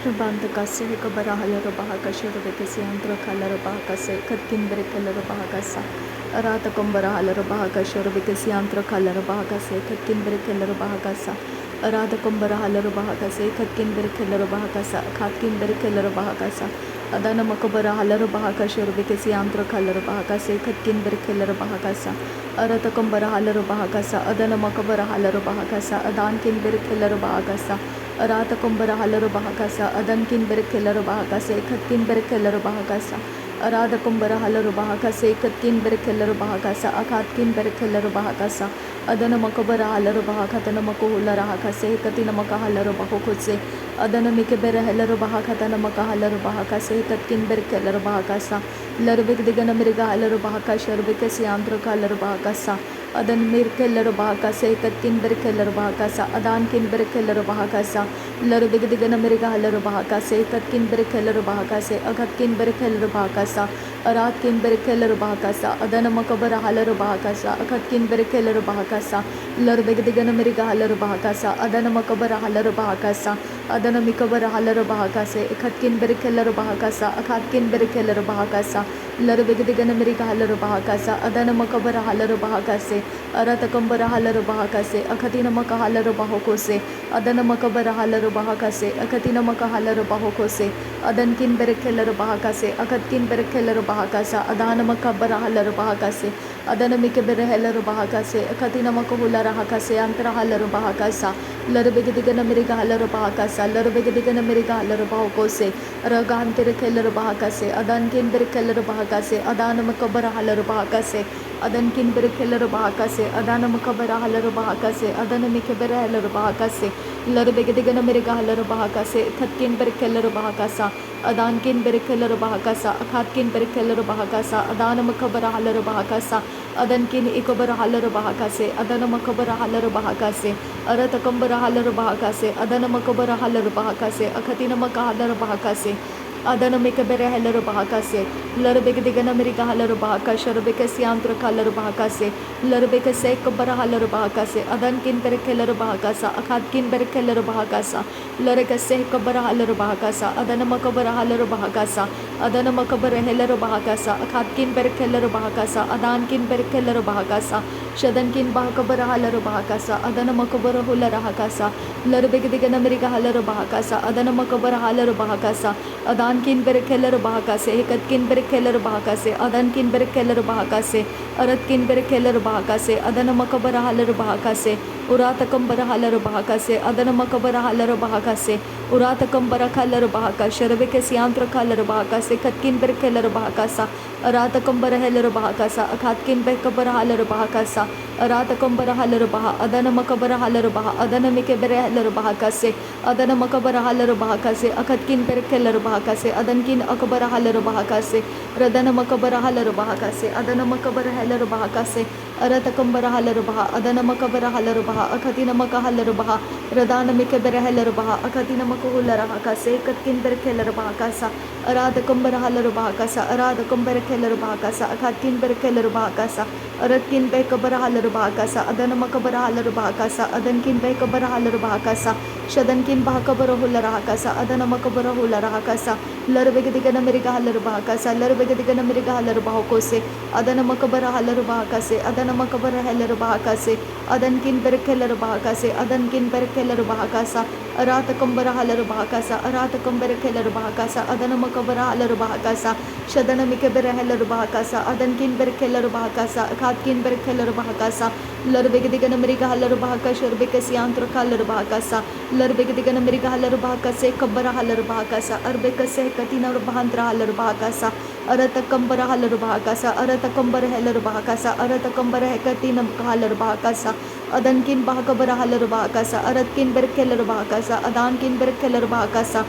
Rabandakase Kabarahala Rabahakasha Rebekasiantra Kala Rabahakase Katkin Berekala Rabahakasa Arata Kumbarahala Rabahakasha Rebekasiantra Kala Rabahakase Katkin Berekala Rabahakasa Arata Kumbarahala Rabahakase Katkin Berekala Rabahakasa Katkin Berekala Rabahakasa Adana Makabarahala Rabahakasha Rebekasiantra Kala Rabahakase Katkin Berekala Rabahakasa Arata Kumbarahala Rabahakasa Adana Makabarahala Rabahakasa Adankin Berekala Rabahakasa Arata kumbara halaru bahakasa adankin berkelaru bahakase katkin berkelaru bahakasa arada kumbara halaru bahakase katkin berkelaru bahakasa akatkin berkelaru bahakasa adana makabara halaru bahakatana makuhula rahakase katina makahalaru bahukutse adana mikebere halaru bahakatana makahalaru bahakase katkin berkelaru bahakasa larvik digana mirga halaru bahakasha rubikasi andra kalaru bahakasa adan mirkelaru bahakase katkin berkelaru bahakasa adankin berkelaru bahakasa लर big दिगन मेरे का huller बहाका से कत किन बेरे खेलर बहाका से अगत किन बेरे खेलर बहाका सा अरात किन बेरे खेलर बहाका सा अदन मकबर हलर बहाका सा अगत किन बेरे खेलर बहाका सा लर बिग दिगन मेरे का हलर बहाका सा अदन मकबर हलर बहाका सा अदन मिकबर हलर बहाका से अखत किन बेरे खेलर बहाका सा अखात किन बेरे खेलर बहाका सा लर बिग दिगन मेरे का हलर बहाका सा अदन मकबर हलर बहाका से अरत कंबर हलर बहाका से अखतिन मक हलर बहाको से अदन मकबर huller bahaka se akatina makahalar bahoko se adankin berekelar bahaka se akatkin berekelar bahaka sa adana makabara halar bahaka se adana mike berehelar bahaka se akatina makahular haka se antara halar bahaka sa larbege digana meriga halar bahaka sa larbege digana meriga halar bahoko se ragan berekelar bahaka se adankin berekelar bahaka se adana makabara halar bahaka se adankin berekelar bahaka se adana makabara halar bahaka se adana mike berehelar bahaka se लरबेगे दिगन मेरे गाहलर बहाका से थत्किन बेरकेलर बहाका सा अदानकिन बेरकेलर बहाका सा अखातकिन बेरकेलर बहाका सा अदान मखबर huller बहाका सा अदनकिन इकबर huller बहाका से अदन मखबर huller बहाका से अरत कंबर huller बहाका से अदन मखबर huller बहाका से अखतिन मक huller बहाका से अदन मिक बेरे हलर बहाका से लरबेग दिगन मेरी हलर बहाका शरबेक सियांत्र कलर बहाका से लरबेक से कबर हलर बहाका से अदन किन बेरे खेलर बहाका सा अखात किन बेरे खेलर बहाका सा लरक से कबर हलर बहाका सा अदन मकबर हलर बहाका सा अदन मकबर हेलर बहाका सा अखात किन बेरे खेलर बहाका सा अदान किन बेरे खेलर बहाका सा शदन किन बहाकबर हलर बहाका सा अदन मकबर हुलर हका सा लरबेग दिगन मेरी हलर बहाका सा अदन मकबर हलर बहाका सा अदान किन बेरे खेलर बहाका से एकत किन बेरे खेलर बहाका से अदन किन बेरे खेलर बहाका से अरत किन बेरे खेलर बहाका से अदन मकबर हलर बहाका से उरात कंबर हलर बहाका से अदन मकबर हलर बहाका से उरात कंबर हलर बहाका शरबे के सियांत्र हलर बहाका से खत किन बेरे खेलर बहाका सा अरात कंबर हलर बहाका सा अखात किन बेरे कबर हलर बहाका सा अरात कंबर हलर बहा अदन मकबर हलर बहा अदन मिके बेरे हलर बहाका से अदन मकबर हलर बहाका से अखत किन बेरे खेलर बहाका से अदन किन अकबर हलर बहाका से रदन मकबर हलर बहाका से अदन मकबर हलर बहाका से अरत कंबर हलर बहा अदन मकबर हलर बहा अखतिन मक हलर बहा रदान मिके बेरे हलर बहा अखतिन मक हुलर हका से कतकिन बेरे खेलर बहाका सा अराद कंबर हलर बहाका सा अराद कंबर खेलर बहाका सा अखतिन बेरे खेलर बहाका सा अरत किन बे कबर हलर बहाका सा अदन मकबर हलर बहाका सा अदन किन बे कबर हलर बहाका सा शदन किन बहाकबर हुलर हका सा अदन मकबर हुलर हका सा लरबेग दिगन मेरे हलर बहाका सा लरबेग दिगन मेरे हलर बहाको से अदन मकबर हलर बहाका से अदन मकबर हलर बहाका से अदन किन बेरे खेलर बहाका से अदन किन बेरे खेलर बहाका सा अरात कंबर हलर बहाका सा अरात कंबर खेलर बहाका सा अदन मकबर हलर बहाका सा शदन मिके बेरे हलर बहाका सा अदन किन बेरे खेलर बहाका सा अखात किन बेरे खेलर बहाका सा लरबेग दिगन मेरे हलर बहाका शरबे के सियांत्र हलर बहाका सा लरबेग दिगन मेरे हलर बहाका से कबर हलर बहाका सा अरबे से कतिन और बहांत्र हलर बहाका सा अरत कंबर हलर बहाका सा अरत कंबर हलर बहाका सा अरत कंबर है कतिन हलर बहाका सा अदन किन बहाकबर हलर बहाका सा अरत किन बेरे खेलर बहाका सा अदान किन बेरे खेलर बहाका सा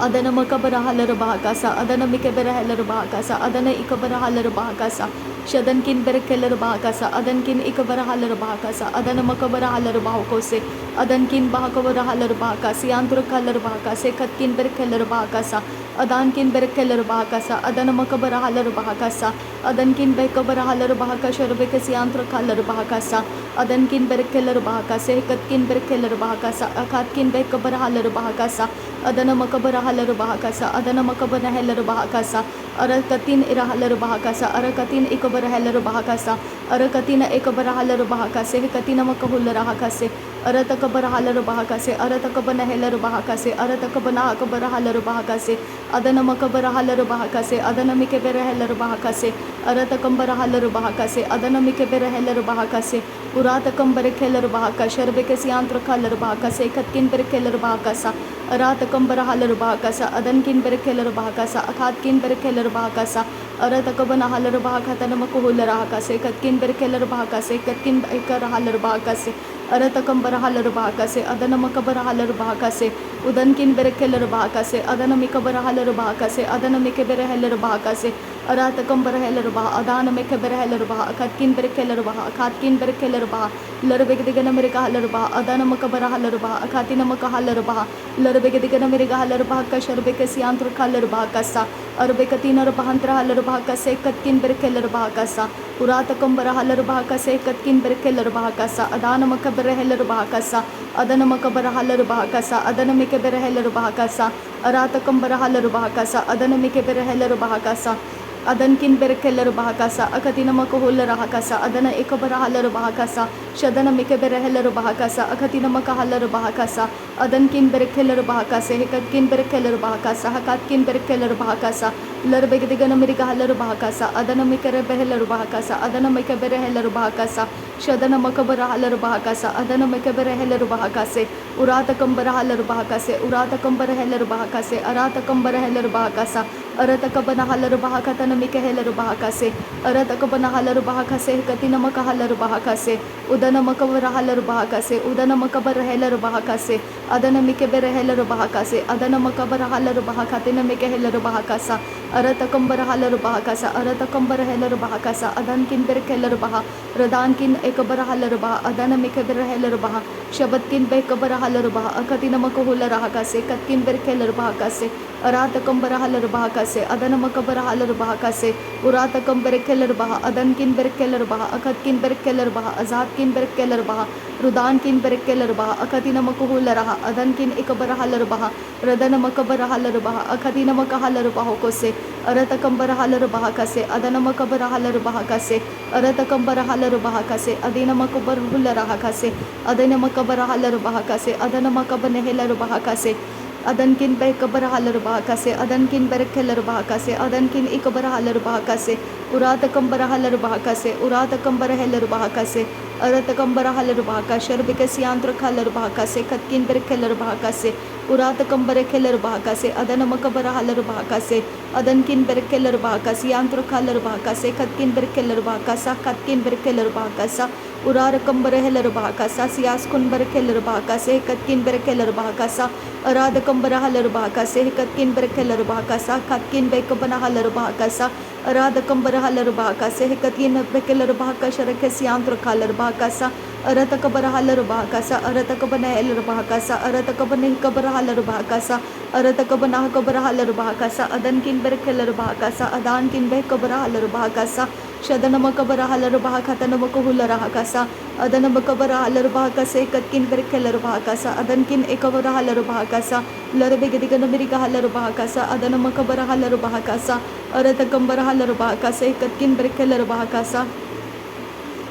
अदन मकबर हलर बहाका सा अदन मिके बेरे हलर बहाका सा अदन इकबर हलर बहाका सा शदन किन बेरे खेलर बहाका सा अदन किन इकबर हलर बहाका सा अदन मकबर हलर बहाको से अदन किन बहाकबर हलर बहाका सियांत्र हलर बहाका से खत किन बेरे खेलर बहाका सा अदान किन बेरे खेलर बहाका सा अदन मकबर हलर बहाका सा अदन किन बे कबर हलर बहाका शरबे के सियांत्र हलर बहाका सा अदन किन बेरे खेलर बहाका से कत किन बेरे खेलर बहाका सा अखात किन बे कबर हलर बहाका सा adana makabara halar bahakasa adana makabana helar bahakasa arakatin irahalar bahakasa arakatin ikabara helar bahakasa arakatina ekabara halar bahakase katina makahular bahakase aratakabara halar bahakase aratakabana helar bahakase aratakabana akabara halar bahakase adana makabara halar bahakase adana mikebere helar bahakase aratakambara halar bahakase adana mikebere helar bahakase uratakambare helar bahakase sharbeke siyantra halar bahakase katkin bere helar bahakasa aratakambara halar bahakasa adankin bere helar bahakasa akhatkin bere helar bahakasa aratakabana halar bahakata namakuhular bahakase katkin bere helar bahakase katkin ekar halar bahakase aratakambara halar bahakase adana makabara halar bahakase udankin bere helar bahakase adana mikabara halar bahakase adana mikebere helar bahakase aratakambara helar bah adana mikebere helar bah katkin bere helar bah katkin bere helar bah larbege digana mere halar bah adana makabara halar bah katina maka halar bah larbege digana mere halar bah ka sharbeke siyantra halar bah kasa arbekatina bahantra halar bah kase katkin bere helar bah kasa uratakambara halar bah kase katkin bere helar bah kasa adana makabara helar bah kasa adana makabara halar bah kasa adana mikebere helar bah kasa aratakambara halar bah kasa adana mikebere helar bah kasa adankin bere helar bah kasa akatina makahular bahakasa adana ekabara halar bahakasa shadana mikebere helar bahakasa akatina makahalar bahakasa adankin bere helar bahakase hekatkin bere helar bahakasa hakatkin bere helar bahakasa larbege digana miriga halar bahakasa adana mikere behelar bahakasa adana mikebere helar bahakasa shadana makabara halar bahakasa adana mikebere helar bahakase uratakambara halar bahakase uratakambara helar bahakase aratakambara helar bahakasa aratakabana halar bahakatana mikehelar bahakase aratakabana halar bahakase katina makahalar bahakase udana makabara halar bahakase udana makabara helar bahakase adana mikebere helar bahakase adana makabara halar bahakatina mikehelar bahakasa aratakambara halar bahakasa aratakambara helar bahakasa adankin bere helar bah radankin ekabara halar bah adana mikebere helar bah shabatkin bekabara halar bah akatina makahular bahakase katkin bere helar bahakase aratakambara halar bahakase adana makabara halar bahakase uratakambere helar bah adankin bere helar bah akatkin bere helar bah azatkin bere helar bah rudankin bere helar bah akatina makahular adankin ekabara halar bah radana makabara halar bah akatina makahalar bah kose aratakambara halar bahakase adana makabara halar bahakase aratakambara halar bahakase adina makabara hular bahakase adana makabara halar bahakase adana makabane helar bahakase adankin bekabara halar bahakase adankin berekelar bahakase adankin ikabara halar bahakase uratakambara halar bahakase uratakambara helar bahakase aratakambara halar bahakase sharbeke siyantra halar bahakase katkin berekelar bahakase uratakambare helar bahakase adana makabara halar bahakase adankin berekelar bahakase yantra halar bahakase katkin berekelar bahakasa katkin berekelar bahakasa urarakambare helar bahakasa siyaskun berekelar bahakase katkin berekelar bahakasa aradakambara halar bahakase katkin berekelar bahakasa katkin bekabana halar bahakasa aradakambara halar bahakase katkin bekelar bahakasa rakes yantra halar bahakasa aratakabara halar bahakasa aratakabana helar bahakasa aratakabana hikabara halar bahakasa aratakabana hakabara halar bahakasa adankin berekelar bahakasa adankin bekabara halar bahakasa shadana makabara halar bahakatana makahular bahakasa adana makabara halar bahakase katkin berekelar bahakasa adankin ekabara halar bahakasa larbege digana miriga halar bahakasa adana makabara halar bahakasa aratakambara halar bahakase katkin berekelar bahakasa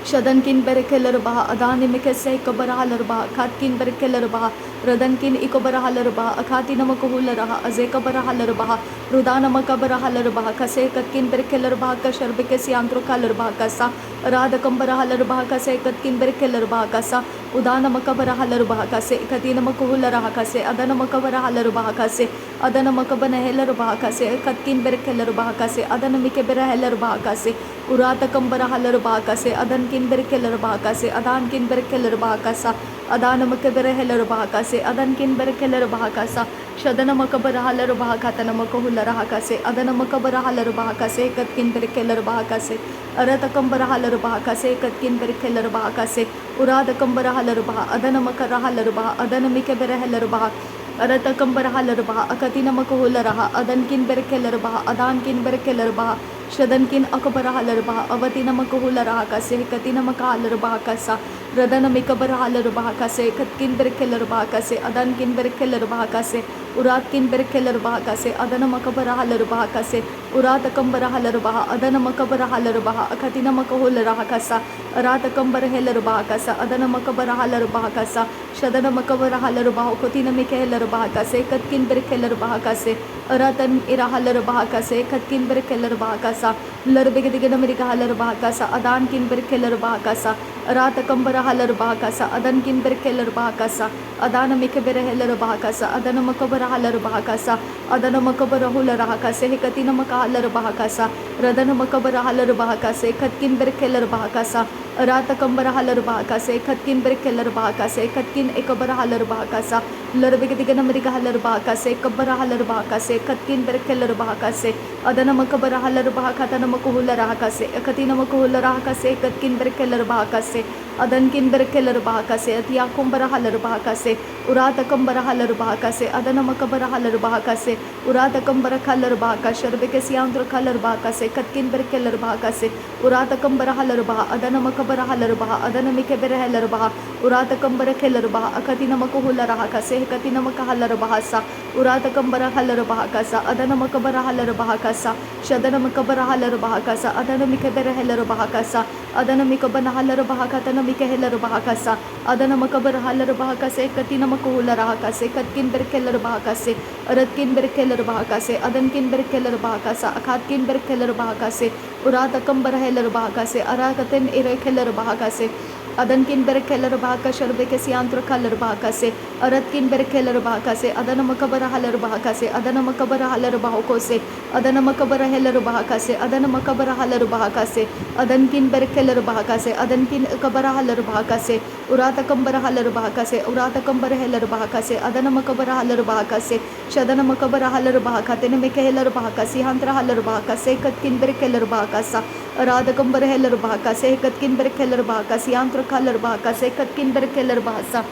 shadankin berekelar bah adani mikese kabara halar bah khatkin berekelar bah radankin ikabara halar bah akhatina makahular aze kabara halar bah rudana makabara halar bah kase katkin berekelar bah ka sharbeke siantro halar bah kasa radakambara halar bah kase katkin berekelar bah kasa udana makabara halar bah kase katina makahular kase adana makabara halar bah kase adana makabana helar bah kase katkin berekelar bah kase adana mikebera helar bah kase uratakambara halar bah kase adankin berekelar bah kase adankin berekelar bah kasa adana makabara helar bah kase adankin berekelar bah kasa shadana makabara halar bah katana makahular kase adana makabara halar bah kase katkin berekelar bah kase aratakambara halar bah kase katkin berekelar bah kase uradakambara halar bah adana makara halar bah adana mikebera helar bah aratakambara halar bah akatina makahular adankin berekelar bah adankin berekelar bah shadankin akabara halar bah avatina makahular kase katina makahalar bah kasa radana mikabara halar bah kase katkin berekelar bah kase adankin berekelar bah kase Uratkin berkeler bahakase adana makabara halar bahakase uratakambara halar baha adana makabara halar baha akatina makahul rahakasa aratakambara helar bahakasa adana makabara halar bahakasa shadana makabara halar baha kotina mikelar bahakase katkin berkeler bahakase aratan irahalar bahakase katkin berkeler bahakasa larbegedigan amerika halar bahakasa adan kin berkeler bahakasa aratakambara halar bahakasa adan kin berkeler bahakasa adana mikabere helar bahakasa adana makabara halar bahakasa adana makabara hula rahakase hekatina makahalar bahakasa radana makabara halar bahakase katkin berkeler bahakasa aratakambara halar bahakase katkin berkeler bahakase katkin ekabara halar bahakasa larbegedigan amerika halar bahakase kabara halar bahakase katkin berkeler bahakase adana makabara halar bahakata namakuhula rahakase ekatina makuhula rahakase katkin berkeler bahakase adankin berkeler bahakase atiya kumbara halar bahakase uratakambara halar bahakase adana makabara halar bahakase uratakambara halar bahakase sharbekesi andra halar bahakase katkin berkeler bahakase uratakambara halar bah adana makabara halar bah adana mikebere halar bah uratakambara keler bah akatina makuhula rahakase katina makahalar bahasa uratakambara halar bahakasa adana makabara halar bahakasa shadana makabara halar bahakasa adana mikebere halar bahakasa adana mikabana halar bahakata mikehelar bahakasa adana makabara halar bahakase katina makuhula rahakase katkin berkeler bahakase aratkin berkeler bahakase adankin berkeler bahakasa akatkin berkeler bahakase uratakambara helar bahakase arakaten irekeler bahakase adankin berkeler bahakase sharbekesi antro kalar bahakase aratkin berkeler bahakase adana makabara halar bahakase adana makabara halar bahakose adana makabara helar bahakase adana makabara halar bahakase adankin berkeler bahakase adankin kabara halar bahakase uratakambara halar bahakase uratakambara helar bahakase adana makabara halar bahakase shadana makabara halar bahakate mekehelar bahakase hantra halar bahakase katkin berkeler bahakasa aradakambara helar bahakase katkin berkeler bahakase antro kalar bahakase katkin berkeler bahasa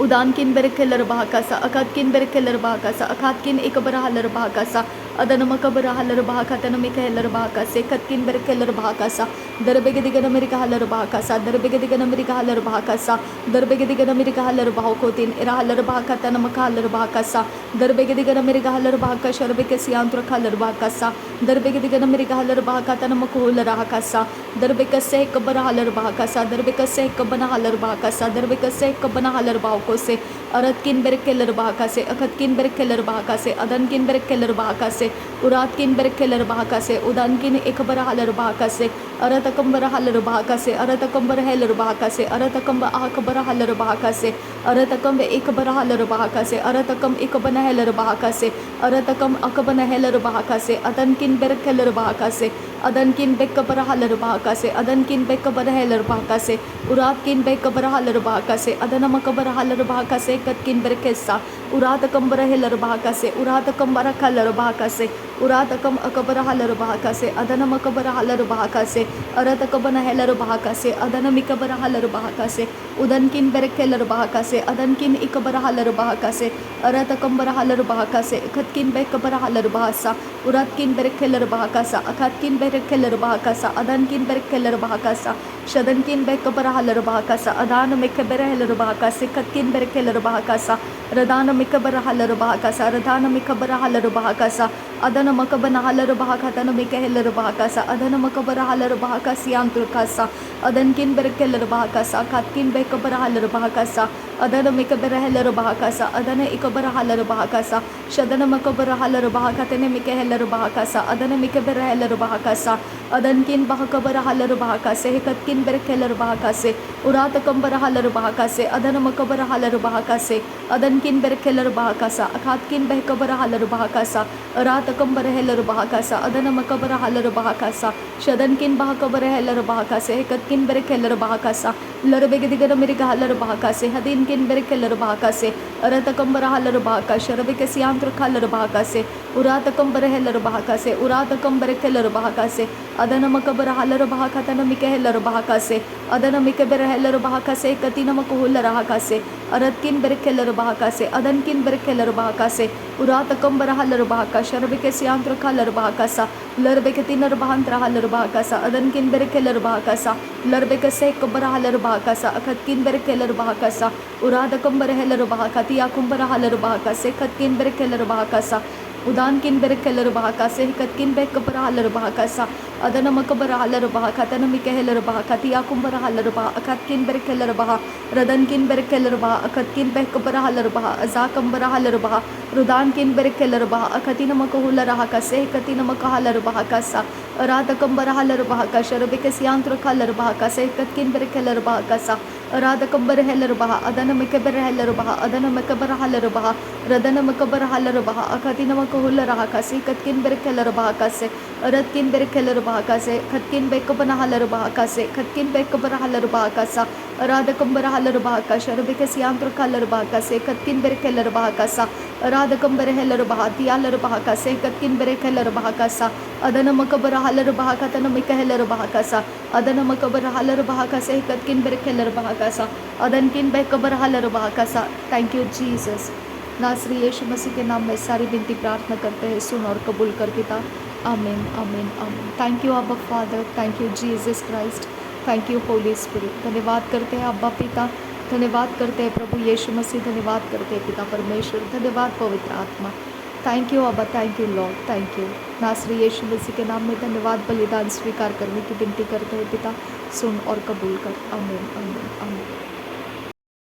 udankin berkeler bahakasa akatkin berkeler bahakasa akatkin ekabara halar bahakasa adana makabara halar bahakatana mikehelar bahakase katkin berkeler bahakasa darbegedigan amerika halar bahakasa darbegedigan amerika halar bahakasa darbegedigan amerika halar bahakotin ira halar bahakatana makahalar bahakasa darbegedigan amerika halar bahakasa sharbekesi antro halar bahakasa darbegedigan amerika halar bahakatana makuhul rahakasa darbekase kabara halar bahakasa darbekase kabana halar bahakasa darbekase kabana halar bahakose aratkin berkeler bahakase akatkin berkeler bahakase adankin berkeler bahakase uratkin berkeler bahakase udankin ekabara halar bahakase aratakambara halar bahakase aratakambara helar bahakase aratakamba akabara halar bahakase aratakam ekabara halar bahakase aratakam ekabana helar bahakase aratakam akabana helar bahakase adankin berkeler bahakase adankin bekabara halar bahakase adankin bekabara helar bahakase uratkin bekabara halar bahakase adana makabara halar bahakase katkin berkesa uratakambara helar bahakase uratakambara halar bahakase uratakam akabara halar bahakase adana makabara halar bahakase aratakabana helar bahakase adana mikabara halar bahakase udankin berkeler bahakase adankin ikabara halar bahakase aratakambara halar bahakase katkin bekabara halar bahasa uratkin berkeler bahakasa akatkin berkeler bahakasa adankin berkeler bahakasa shadankin bekabara halar bahakasa adana mikabara halar bahakase katkin berkeler bahakasa radana mikabara halar bahakasa radana mikabara halar bahakasa adana makabana halar bahakatana mikehelar bahakasa adana makabara halar bahakasi antrukasa adankin berkeler bahakasa katkin bekabara halar bahakasa adana mikabara halar bahakasa adana ikabara halar bahakasa shadana makabara halar bahakatene mikehelar bahakasa adana mikabara halar bahakasa adankin bahakabara halar bahakase katkin berkeler bahakase uratakambara halar bahakase adana makabara halar bahakase adankin berkeler bahakasa akatkin bekabara halar bahakasa aratakambara helar bahakasa adana makabara halar bahakasa shadankin bahakabara helar bahakase katkin berkeler bahakasa larbegedigan amerika halar bahakase hadinkin berkeler bahakase aratakambara halar bahakase sharbekesi antro halar bahakase uratakambara helar bahakase uratakambara keler bahakase अदनमक बरहलर बहाकतन मिकहलर बहाकासे अदनमिक बेरहलर बहाकासे कतिनमक हुलर हाकासे अरदकिन बेरकेलर बहाकासे अदनकिन बेरकेलर बहाकासे उरातकम बरहलर बहाका शरबिके सियांत्र खालर बहाकासा लरबेके तिनर बहांत्र हलर बहाकासा अदनकिन बेरकेलर बहाकासा लरबेके सेक बरहलर बहाकासा अखतकिन बेरकेलर बहाकासा उरादकम बरहलर बहाकाती याकुम बरहलर बहाकासे खतकिन बेरकेलर बहाकासा उदान किन बेरकेलर बहाकासे कतकिन बेक बरहलर बहाकासा अदनमक बरहलर बहाकतन मिकहलर बहाकाती याकुम बरहलर बहा अखतकिन बेरकेलर बहा रदन किन बेरकेलर बहा अखतकिन बेक बरहलर बहा अजाकम बरहलर बहा रुदान किन बेरकेलर बहा अखतिनमक हुलर हाकासे कतिनमक हलर बहाकासा अरादकम बरहलर बहाका शरबिके सियांत्र खालर बहाकासे कतकिन बेरकेलर बहाकासा अरादकम बरहलर बहा अदनमक बरहलर बहा अदनमक बरहलर बहा रदनमक बरहलर बहा अखतिनमक हुलर हाकासे कतकिन बेरकेलर बहाकासे अरदकिन बेरकेलर बहाकासे खतकिन बेक बनहलर बहाकासे खतकिन बेक बरहलर बहाकासा अरादकम बरहलर बहाका शरबिके सियांत्र खालर बहाकासे कतकिन बेरकेलर बहाकासा अरादकम बरहलर बहा तियालर बहाकासे कतकिन बेरकेलर बहाकासा अदनमक बरहलर बहाकतन मिकहलर बहाकासा अदनमक बरहलर बहाकासे कतकिन बेरकेलर बहाकासा अदनकिन बेक बरहलर बहाकासा। Thank you Jesus. नासरी यीशु मसीह के नाम में सारी विनती प्रार्थना करते हैं, सुन और कबूल कर पिता। आमीन आमीन आमीन। थैंक यू अब्बा father, thank you Jesus Christ, thank you Holy spirit. धन्यवाद करते हैं अब्बा पिता, धन्यवाद करते हैं प्रभु यीशु मसीह, धन्यवाद करते हैं पिता परमेश्वर, धन्यवाद पवित्र आत्मा। थैंक यू अब्बा, thank you Lord, thank you. नासरी यीशु मसीह के नाम में धन्यवाद बलिदान स्वीकार करने की विनती करते हैं पिता, सुन और कबूल कर। आमीन आमीन आमीन।